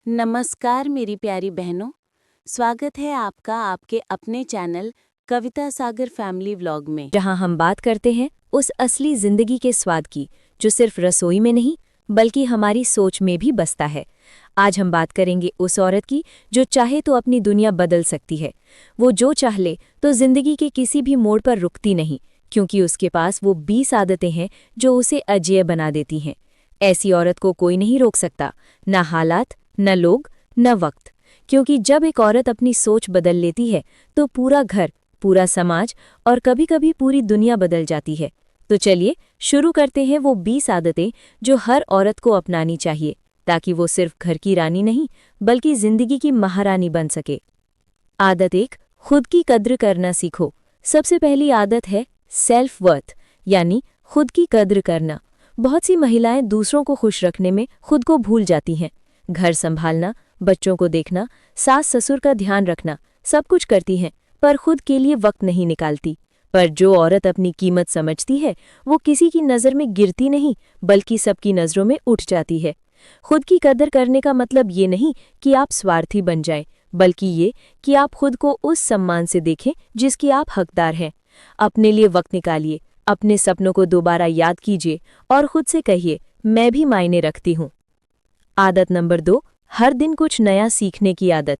नमस्कार मेरी प्यारी बहनों, स्वागत है आपका आपके अपने चैनल कविता सागर फैमिली व्लॉग में, जहां हम बात करते हैं उस असली जिंदगी के स्वाद की जो सिर्फ रसोई में नहीं बल्कि हमारी सोच में भी बसता है। आज हम बात करेंगे उस औरत की जो चाहे तो अपनी दुनिया बदल सकती है। वो जो चाह ले तो जिंदगी के किसी भी मोड़ पर रुकती नहीं, क्योंकि उसके पास वो 20 आदतें हैं जो उसे अजेय बना देती हैं। ऐसी औरत को कोई नहीं रोक सकता, न हालात, न लोग, न वक्त, क्योंकि जब एक औरत अपनी सोच बदल लेती है तो पूरा घर, पूरा समाज और कभी-कभी पूरी दुनिया बदल जाती है। तो चलिए शुरू करते हैं वो 20 आदतें जो हर औरत को अपनानी चाहिए, ताकि वो सिर्फ घर की रानी नहीं बल्कि जिंदगी की महारानी बन सके। आदत 1, खुद की कद्र करना सीखो। सबसे पहली आदत है सेल्फ वर्थ, यानी खुद की कद्र करना। बहुत सी महिलाएं दूसरों को खुश रखने में खुद को भूल जाती हैं। घर संभालना, बच्चों को देखना, सास ससुर का ध्यान रखना, सब कुछ करती हैं, पर खुद के लिए वक्त नहीं निकालती। पर जो औरत अपनी कीमत समझती है वो किसी की नज़र में गिरती नहीं बल्कि सबकी नज़रों में उठ जाती है। खुद की कदर करने का मतलब ये नहीं कि आप स्वार्थी बन जाएं, बल्कि ये कि आप खुद को उस सम्मान से देखें जिसकी आप हकदार हैं। अपने लिए वक्त निकालिए, अपने सपनों को दोबारा याद कीजिए और खुद से कहिए, मैं भी मायने रखती हूँ। आदत नंबर 2, हर दिन कुछ नया सीखने की आदत।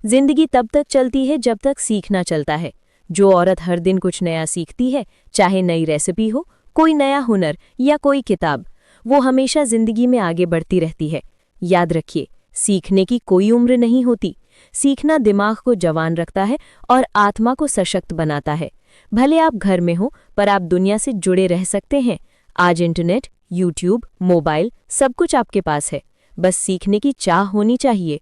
जिंदगी तब तक चलती है जब तक सीखना चलता है। जो औरत हर दिन कुछ नया सीखती है, चाहे नई रेसिपी हो, कोई नया हुनर या कोई किताब, वो हमेशा जिंदगी में आगे बढ़ती रहती है। याद रखिए, सीखने की कोई उम्र नहीं होती। सीखना दिमाग को जवान रखता है और आत्मा को सशक्त बनाता है। भले आप घर में हो, पर आप दुनिया से जुड़े रह सकते हैं। आज इंटरनेट, यूट्यूब, मोबाइल, सब कुछ आपके पास है, बस सीखने की चाह होनी चाहिए।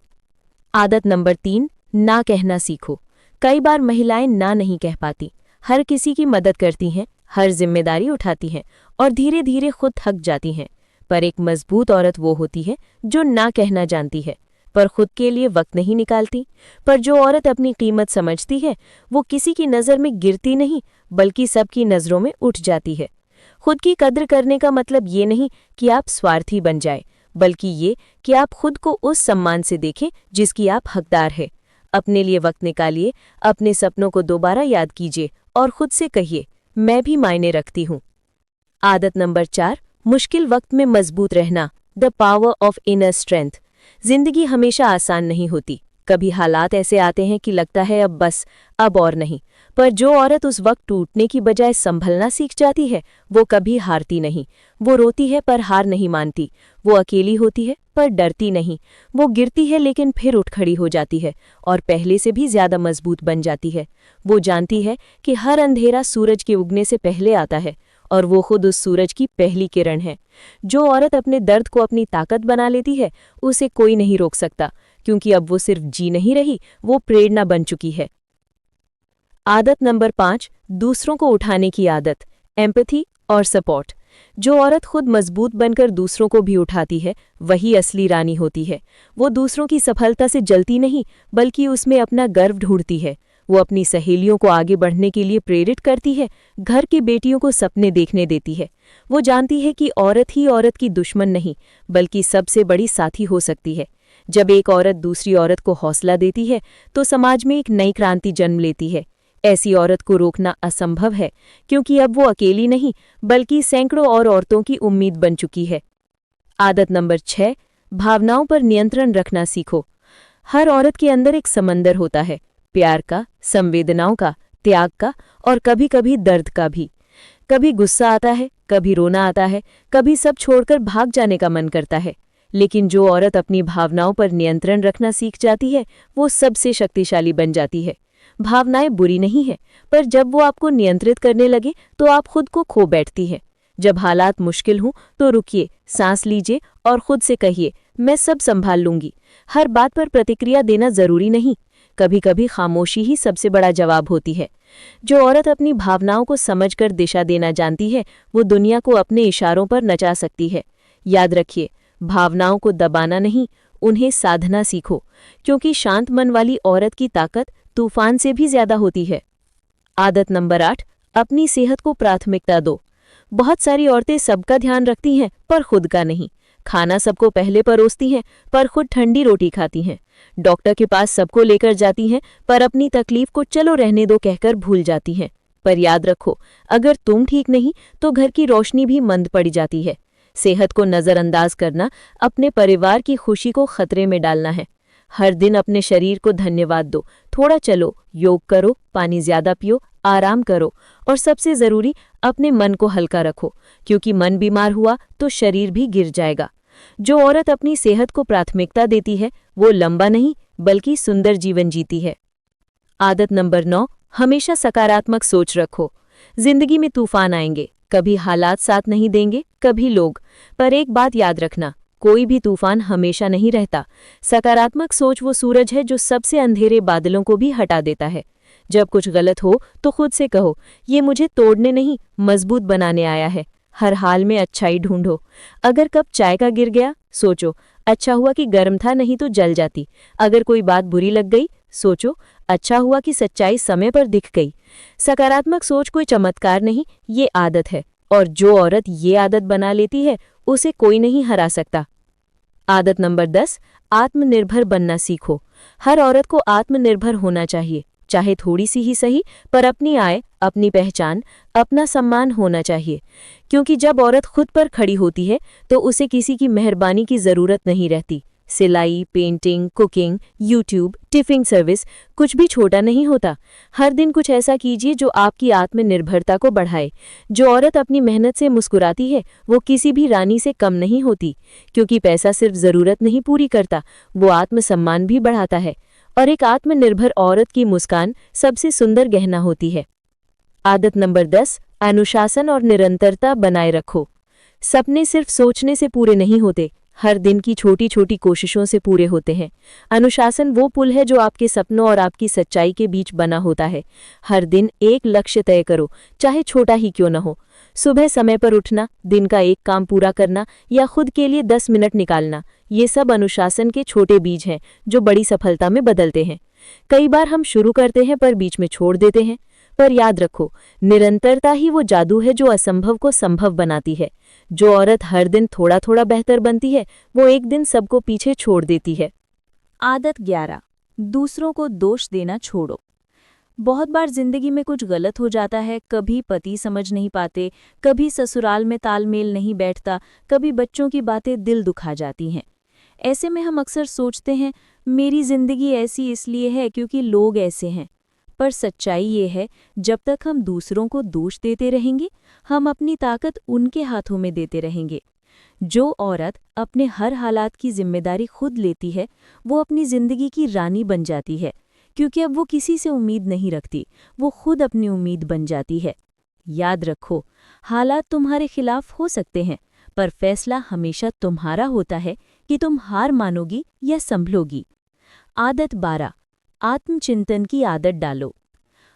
आदत नंबर 3, ना कहना सीखो। कई बार महिलाएं ना नहीं कह पाती, हर किसी की मदद करती हैं, हर जिम्मेदारी उठाती हैं और धीरे धीरे खुद थक जाती हैं। पर एक मजबूत औरत वो होती है जो ना कहना जानती है पर खुद के लिए वक्त नहीं निकालती। पर जो औरत अपनी कीमत समझती है वो किसी की नज़र में गिरती नहीं बल्कि सबकी नज़रों में उठ जाती है। खुद की कद्र करने का मतलब ये नहीं कि आप स्वार्थी बन जाए, बल्कि ये कि आप खुद को उस सम्मान से देखें जिसकी आप हकदार है। अपने लिए वक्त निकालिए, अपने सपनों को दोबारा याद कीजिए और खुद से कहिए, मैं भी मायने रखती हूँ। आदत नंबर 4, मुश्किल वक्त में मजबूत रहना। The power of inner strength. जिंदगी हमेशा आसान नहीं होती। कभी हालात ऐसे आते हैं कि लगता है अब बस, अब और नहीं। पर जो औरत उस वक्त टूटने की बजाय संभलना सीख जाती है वो कभी हारती नहीं। वो रोती है पर हार नहीं मानती। वो अकेली होती है पर डरती नहीं। वो गिरती है लेकिन फिर उठ खड़ी हो जाती है और पहले से भी ज्यादा मजबूत बन जाती है। वो जानती है कि हर अंधेरा सूरज के उगने से पहले आता है और वो खुद उस सूरज की पहली किरण है। जो औरत अपने दर्द को अपनी ताकत बना लेती है उसे कोई नहीं रोक सकता, क्योंकि अब वो सिर्फ जी नहीं रही, वो प्रेरणा बन चुकी है। आदत नंबर 5, दूसरों को उठाने की आदत। एम्पैथी और सपोर्ट। जो औरत खुद मजबूत बनकर दूसरों को भी उठाती है वही असली रानी होती है। वो दूसरों की सफलता से जलती नहीं बल्कि उसमें अपना गर्व ढूंढती है। वो अपनी सहेलियों को आगे बढ़ने के लिए प्रेरित करती है, घर की बेटियों को सपने देखने देती है। वो जानती है कि औरत ही औरत की दुश्मन नहीं बल्कि सबसे बड़ी साथी हो सकती है। जब एक औरत दूसरी औरत को हौसला देती है तो समाज में एक नई क्रांति जन्म लेती है। ऐसी औरत को रोकना असंभव है, क्योंकि अब वो अकेली नहीं बल्कि सैकड़ों और औरतों की उम्मीद बन चुकी है। आदत नंबर 6, भावनाओं पर नियंत्रण रखना सीखो। हर औरत के अंदर एक समंदर होता है, प्यार का, संवेदनाओं का, त्याग का और कभी-कभी दर्द का भी। कभी गुस्सा आता है, कभी रोना आता है, कभी सब छोड़कर भाग जाने का मन करता है। लेकिन जो औरत अपनी भावनाओं पर नियंत्रण रखना सीख जाती है वो सबसे शक्तिशाली बन जाती है। भावनाएं बुरी नहीं हैं, पर जब वो आपको नियंत्रित करने लगे तो आप खुद को खो बैठती हैं। जब हालात मुश्किल हों तो रुकिए, सांस लीजिए और खुद से कहिए, मैं सब संभाल लूंगी। हर बात पर प्रतिक्रिया देना जरूरी नहीं, कभी कभी खामोशी ही सबसे बड़ा जवाब होती है। जो औरत अपनी भावनाओं को समझकर दिशा देना जानती है वो दुनिया को अपने इशारों पर नचा सकती है। याद रखिए, भावनाओं को दबाना नहीं, उन्हें साधना सीखो, क्योंकि शांत मन वाली औरत की ताकत तूफान से भी ज्यादा होती है। आदत नंबर 8, अपनी सेहत को प्राथमिकता दो। बहुत सारी औरतें सबका ध्यान रखती हैं पर खुद का नहीं। खाना सबको पहले परोसती हैं पर खुद ठंडी रोटी खाती हैं। डॉक्टर के पास सबको लेकर जाती हैं पर अपनी तकलीफ को चलो रहने दो कहकर भूल जाती हैं। पर याद रखो, अगर तुम ठीक नहीं तो घर की रोशनी भी मंद पड़ जाती है। सेहत को नज़रअंदाज करना अपने परिवार की खुशी को खतरे में डालना है। हर दिन अपने शरीर को धन्यवाद दो, थोड़ा चलो, योग करो, पानी ज्यादा पियो, आराम करो और सबसे जरूरी अपने मन को हल्का रखो, क्योंकि मन बीमार हुआ तो शरीर भी गिर जाएगा। जो औरत अपनी सेहत को प्राथमिकता देती है वो लंबा नहीं बल्कि सुंदर जीवन जीती है। आदत नंबर 9, हमेशा सकारात्मक सोच रखो। जिंदगी में तूफान आएंगे, कभी हालात साथ नहीं देंगे, कभी लोग, पर एक बात याद रखना, कोई भी तूफान हमेशा नहीं रहता। सकारात्मक सोच वो सूरज है जो सबसे अंधेरे बादलों को भी हटा देता है। जब कुछ गलत हो तो खुद से कहो, ये मुझे तोड़ने नहीं मजबूत बनाने आया है। हर हाल में अच्छाई ढूंढो। अगर कप चाय का गिर गया, सोचो अच्छा हुआ कि गर्म था, नहीं तो जल जाती। अगर कोई बात बुरी लग गई, सोचो अच्छा हुआ कि सच्चाई समय पर दिख गई। सकारात्मक सोच कोई चमत्कार नहीं, ये आदत है, और जो औरत ये आदत बना लेती है उसे कोई नहीं हरा सकता। आदत नंबर 10, आत्मनिर्भर बनना सीखो। हर औरत को आत्मनिर्भर होना चाहिए, चाहे थोड़ी सी ही सही, पर अपनी आय, अपनी पहचान, अपना सम्मान होना चाहिए। क्योंकि जब औरत खुद पर खड़ी होती है तो उसे किसी की मेहरबानी की जरूरत नहीं रहती। सिलाई, painting, cooking, YouTube, tiffin service, कुछ भी छोटा नहीं होता। हर दिन कुछ ऐसा कीजिए जो आपकी आत्मनिर्भरता को बढ़ाए। जो औरत अपनी मेहनत से मुस्कुराती है वो किसी भी रानी से कम नहीं होती, क्योंकि पैसा सिर्फ जरूरत नहीं पूरी करता, वो आत्मसम्मान भी बढ़ाता है। और एक आत्मनिर्भर औरत की मुस्कान सबसे सुंदर गहना होती है। आदत नंबर 10, अनुशासन और निरंतरता बनाए रखो। सपने सिर्फ सोचने से पूरे नहीं होते, हर दिन की छोटी छोटी कोशिशों से पूरे होते हैं। अनुशासन वो पुल है जो आपके सपनों और आपकी सच्चाई के बीच बना होता है। हर दिन एक लक्ष्य तय करो, चाहे छोटा ही क्यों न हो। सुबह समय पर उठना, दिन का एक काम पूरा करना या खुद के लिए 10 मिनट निकालना, ये सब अनुशासन के छोटे बीज हैं जो बड़ी सफलता में बदलते हैं। कई बार हम शुरू करते हैं पर बीच में छोड़ देते हैं, पर याद रखो, निरंतरता ही वो जादू है जो असंभव को संभव बनाती है। जो औरत हर दिन थोड़ा थोड़ा बेहतर बनती है वो एक दिन सबको पीछे छोड़ देती है। आदत 11, दूसरों को दोष देना छोड़ो। बहुत बार जिंदगी में कुछ गलत हो जाता है, कभी पति समझ नहीं पाते, कभी ससुराल में तालमेल नहीं बैठता, कभी बच्चों की बातें दिल दुखा जाती हैं। ऐसे में हम अक्सर सोचते हैं मेरी जिंदगी ऐसी इसलिए है क्योंकि लोग ऐसे हैं। पर सच्चाई ये है, जब तक हम दूसरों को दोष देते रहेंगे हम अपनी ताकत उनके हाथों में देते रहेंगे। जो औरत अपने हर हालात की जिम्मेदारी खुद लेती है वो अपनी जिंदगी की रानी बन जाती है, क्योंकि अब वो किसी से उम्मीद नहीं रखती, वो खुद अपनी उम्मीद बन जाती है। याद रखो, हालात तुम्हारे खिलाफ हो सकते हैं पर फैसला हमेशा तुम्हारा होता है कि तुम हार मानोगी या संभलोगी। आदत 12, आत्मचिंतन की आदत डालो।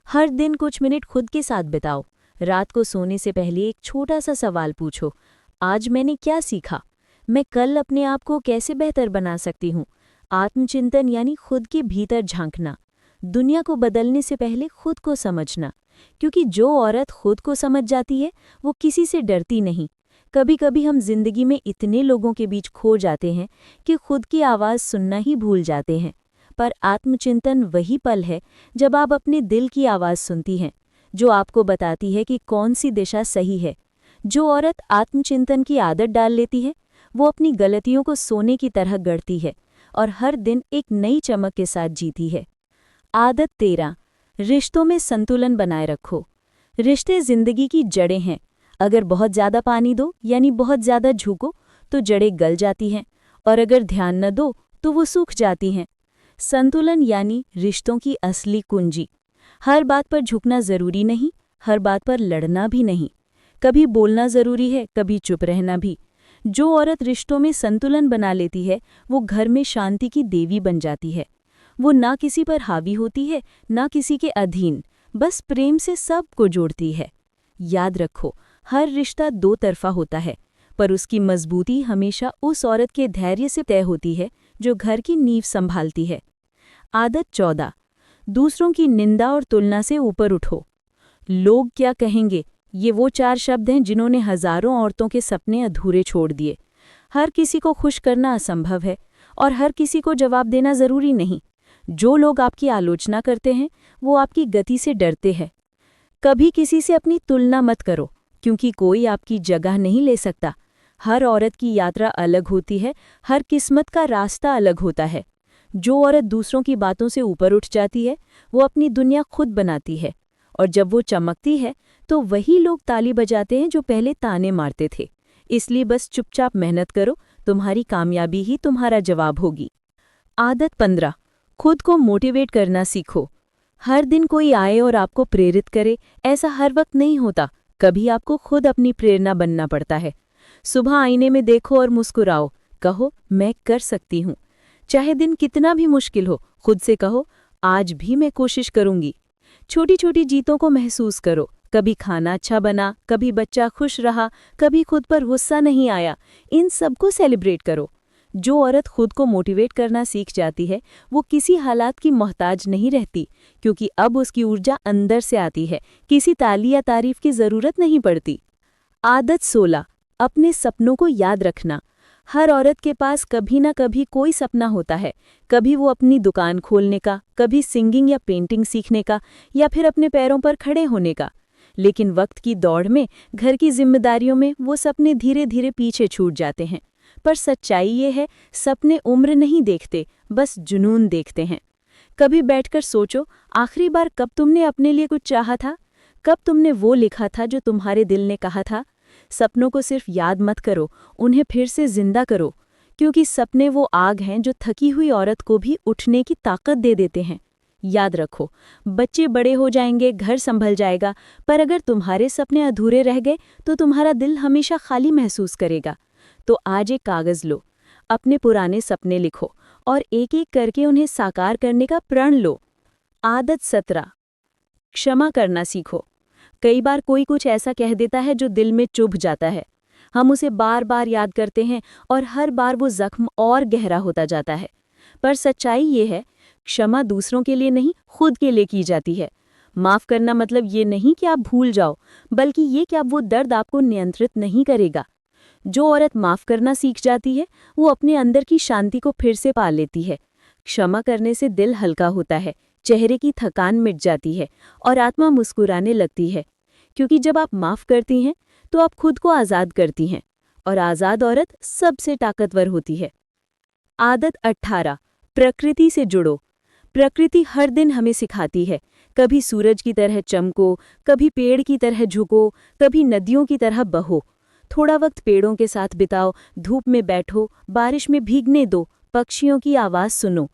हर दिन कुछ मिनट खुद के साथ बिताओ। रात को सोने से पहले एक छोटा सा सवाल पूछो, आज मैंने क्या सीखा? मैं कल अपने आप को कैसे बेहतर बना सकती हूँ? आत्मचिंतन यानी खुद के भीतर झांकना, दुनिया को बदलने से पहले खुद को समझना। क्योंकि जो औरत खुद को समझ जाती है वो किसी से डरती नहीं। कभी कभी हम जिंदगी में इतने लोगों के बीच खो जाते हैं कि खुद की आवाज़ सुनना ही भूल जाते हैं। पर आत्मचिंतन वही पल है जब आप अपने दिल की आवाज़ सुनती हैं, जो आपको बताती है कि कौन सी दिशा सही है। जो औरत आत्मचिंतन की आदत डाल लेती है वो अपनी गलतियों को सोने की तरह गढ़ती है और हर दिन एक नई चमक के साथ जीती है। आदत 13, रिश्तों में संतुलन बनाए रखो। रिश्ते जिंदगी की जड़ें हैं। अगर बहुत ज़्यादा पानी दो यानी बहुत ज़्यादा झुको तो जड़ें गल जाती हैं, और अगर ध्यान न दो तो वो सूख जाती हैं। संतुलन यानी रिश्तों की असली कुंजी। हर बात पर झुकना ज़रूरी नहीं, हर बात पर लड़ना भी नहीं। कभी बोलना ज़रूरी है, कभी चुप रहना भी। जो औरत रिश्तों में संतुलन बना लेती है वो घर में शांति की देवी बन जाती है। वो ना किसी पर हावी होती है ना किसी के अधीन, बस प्रेम से सबको जोड़ती है। याद रखो, हर रिश्ता दो तरफा होता है, पर उसकी मजबूती हमेशा उस औरत के धैर्य से तय होती है जो घर की नींव संभालती है। आदत 14, दूसरों की निंदा और तुलना से ऊपर उठो। लोग क्या कहेंगे, ये वो 4 शब्द हैं जिन्होंने हजारों औरतों के सपने अधूरे छोड़ दिए। हर किसी को खुश करना असंभव है और हर किसी को जवाब देना ज़रूरी नहीं। जो लोग आपकी आलोचना करते हैं वो आपकी गति से डरते हैं। कभी किसी से अपनी तुलना मत करो, क्योंकि कोई आपकी जगह नहीं ले सकता। हर औरत की यात्रा अलग होती है, हर किस्मत का रास्ता अलग होता है। जो औरत दूसरों की बातों से ऊपर उठ जाती है वो अपनी दुनिया खुद बनाती है, और जब वो चमकती है तो वही लोग ताली बजाते हैं जो पहले ताने मारते थे। इसलिए बस चुपचाप मेहनत करो, तुम्हारी कामयाबी ही तुम्हारा जवाब होगी। आदत 15, खुद को मोटिवेट करना सीखो। हर दिन कोई आए और आपको प्रेरित करे, ऐसा हर वक्त नहीं होता। कभी आपको खुद अपनी प्रेरणा बनना पड़ता है। सुबह आईने में देखो और मुस्कुराओ, कहो मैं कर सकती हूँ। चाहे दिन कितना भी मुश्किल हो, खुद से कहो आज भी मैं कोशिश करूंगी। छोटी छोटी जीतों को महसूस करो, कभी खाना अच्छा बना, कभी बच्चा खुश रहा, कभी खुद पर गुस्सा नहीं आया, इन सबको सेलिब्रेट करो। जो औरत खुद को मोटिवेट करना सीख जाती है वो किसी हालात की मोहताज नहीं रहती, क्योंकि अब उसकी ऊर्जा अंदर से आती है, किसी ताली या तारीफ की जरूरत नहीं पड़ती। आदत 16, अपने सपनों को याद रखना। हर औरत के पास कभी ना कभी कोई सपना होता है। कभी वो अपनी दुकान खोलने का, कभी सिंगिंग या पेंटिंग सीखने का, या फिर अपने पैरों पर खड़े होने का। लेकिन वक्त की दौड़ में, घर की जिम्मेदारियों में वो सपने धीरे धीरे पीछे छूट जाते हैं। पर सच्चाई ये है, सपने उम्र नहीं देखते, बस जुनून देखते हैं। कभी बैठकर सोचो, आखिरी बार कब तुमने अपने लिए कुछ चाहा था? कब तुमने वो लिखा था जो तुम्हारे दिल ने कहा था? सपनों को सिर्फ याद मत करो, उन्हें फिर से जिंदा करो, क्योंकि सपने वो आग हैं जो थकी हुई औरत को भी उठने की ताकत दे देते हैं। याद रखो, बच्चे बड़े हो जाएंगे, घर संभल जाएगा, पर अगर तुम्हारे सपने अधूरे रह गए तो तुम्हारा दिल हमेशा खाली महसूस करेगा। तो आज एक कागज लो, अपने पुराने सपने लिखो और एक एक करके उन्हें साकार करने का प्रण लो। आदत 17, क्षमा करना सीखो। कई बार कोई कुछ ऐसा कह देता है जो दिल में चुभ जाता है। हम उसे बार बार याद करते हैं और हर बार वो जख्म और गहरा होता जाता है। पर सच्चाई ये है, क्षमा दूसरों के लिए नहीं, खुद के लिए की जाती है। माफ करना मतलब ये नहीं कि आप भूल जाओ, बल्कि ये कि अब वो दर्द आपको नियंत्रित नहीं करेगा। जो औरत माफ करना सीख जाती है वो अपने अंदर की शांति को फिर से पा लेती है। क्षमा करने से दिल हल्का होता है, चेहरे की थकान मिट जाती है और आत्मा मुस्कुराने लगती है, क्योंकि जब आप माफ करती हैं तो आप खुद को आज़ाद करती हैं, और आज़ाद औरत सबसे ताकतवर होती है। आदत 18, प्रकृति से जुड़ो। प्रकृति हर दिन हमें सिखाती है, कभी सूरज की तरह चमको, कभी पेड़ की तरह झुको, कभी नदियों की तरह बहो। थोड़ा वक्त पेड़ों के साथ बिताओ, धूप में बैठो, बारिश में भीगने दो, पक्षियों की आवाज़ सुनो।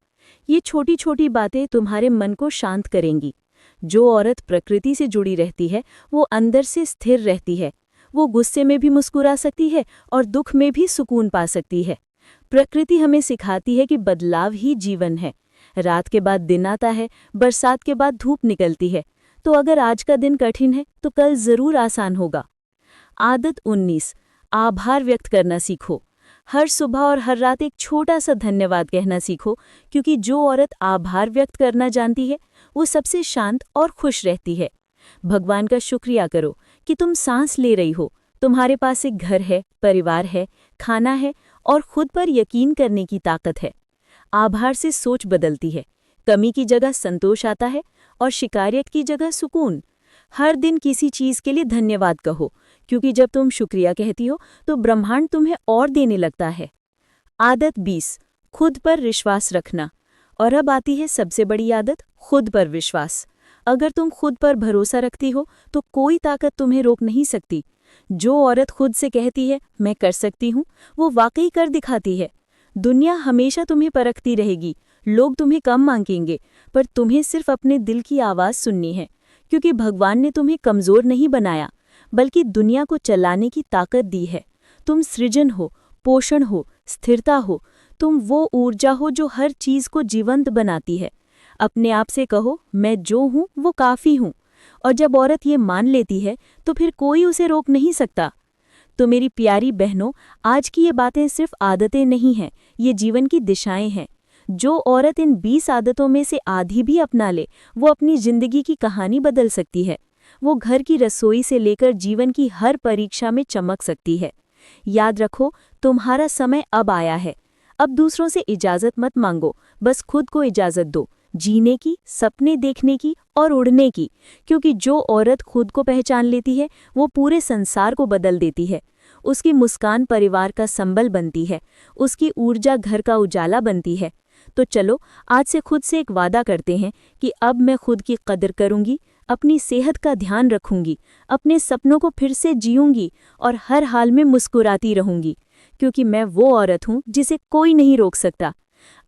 ये छोटी छोटी बातें तुम्हारे मन को शांत करेंगी। जो औरत प्रकृति से जुड़ी रहती है वो अंदर से स्थिर रहती है। वो गुस्से में भी मुस्कुरा सकती है और दुख में भी सुकून पा सकती है। प्रकृति हमें सिखाती है कि बदलाव ही जीवन है। रात के बाद दिन आता है, बरसात के बाद धूप निकलती है। तो अगर आज का दिन कठिन है तो कल जरूर आसान होगा। आदत 19, आभार व्यक्त करना सीखो। हर सुबह और हर रात एक छोटा सा धन्यवाद कहना सीखो, क्योंकि जो औरत आभार व्यक्त करना जानती है वो सबसे शांत और खुश रहती है। भगवान का शुक्रिया करो कि तुम सांस ले रही हो, तुम्हारे पास एक घर है, परिवार है, खाना है और खुद पर यकीन करने की ताकत है। आभार से सोच बदलती है, कमी की जगह संतोष आता है और शिकायत की जगह सुकून। हर दिन किसी चीज़ के लिए धन्यवाद कहो, क्योंकि जब तुम शुक्रिया कहती हो तो ब्रह्मांड तुम्हें और देने लगता है। आदत 20, खुद पर विश्वास रखना। और अब आती है सबसे बड़ी आदत, खुद पर विश्वास। अगर तुम खुद पर भरोसा रखती हो तो कोई ताकत तुम्हें रोक नहीं सकती। जो औरत खुद से कहती है मैं कर सकती हूँ, वो वाकई कर दिखाती है। दुनिया हमेशा तुम्हें परखती रहेगी, लोग तुम्हें कम मांगेंगे, पर तुम्हें सिर्फ अपने दिल की आवाज़ सुननी है, क्योंकि भगवान ने तुम्हें कमज़ोर नहीं बनाया, बल्कि दुनिया को चलाने की ताकत दी है। तुम सृजन हो, पोषण हो, स्थिरता हो, तुम वो ऊर्जा हो जो हर चीज़ को जीवंत बनाती है। अपने आप से कहो मैं जो हूँ वो काफ़ी हूँ, और जब औरत ये मान लेती है तो फिर कोई उसे रोक नहीं सकता। तो मेरी प्यारी बहनों, आज की ये बातें सिर्फ आदतें नहीं हैं, ये जीवन की दिशाएं हैं। जो औरत इन 20 आदतों में से आधी भी अपना ले, वो अपनी जिंदगी की कहानी बदल सकती है। वो घर की रसोई से लेकर जीवन की हर परीक्षा में चमक सकती है। याद रखो, तुम्हारा समय अब आया है। अब दूसरों से इजाज़त मत मांगो, बस खुद को इजाज़त दो, जीने की, सपने देखने की और उड़ने की, क्योंकि जो औरत खुद को पहचान लेती है वो पूरे संसार को बदल देती है। उसकी मुस्कान परिवार का संबल बनती है, उसकी ऊर्जा घर का उजाला बनती है। तो चलो आज से खुद से एक वादा करते हैं कि अब मैं खुद की कदर करूंगी, अपनी सेहत का ध्यान रखूंगी, अपने सपनों को फिर से जीऊंगी और हर हाल में मुस्कुराती रहूंगी, क्योंकि मैं वो औरत हूं जिसे कोई नहीं रोक सकता।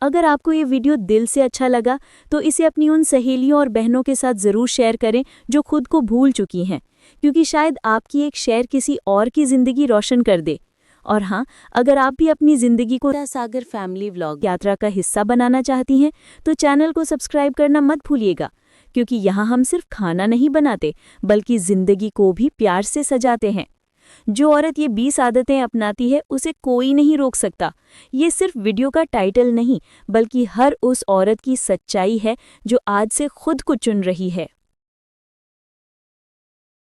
अगर आपको ये वीडियो दिल से अच्छा लगा तो इसे अपनी उन सहेलियों और बहनों के साथ ज़रूर शेयर करें जो खुद को भूल चुकी हैं, क्योंकि शायद आपकी एक शेयर किसी और की ज़िंदगी रोशन कर दे। और हाँ, अगर आप भी अपनी ज़िंदगी को सागर फैमिली व्लॉग यात्रा का हिस्सा बनाना चाहती हैं तो चैनल को सब्सक्राइब करना मत भूलिएगा, क्योंकि यहाँ हम सिर्फ खाना नहीं बनाते बल्कि ज़िंदगी को भी प्यार से सजाते हैं। जो औरत ये 20 आदतें अपनाती है उसे कोई नहीं रोक सकता। ये सिर्फ वीडियो का टाइटल नहीं बल्कि हर उस औरत की सच्चाई है जो आज से खुद को चुन रही है।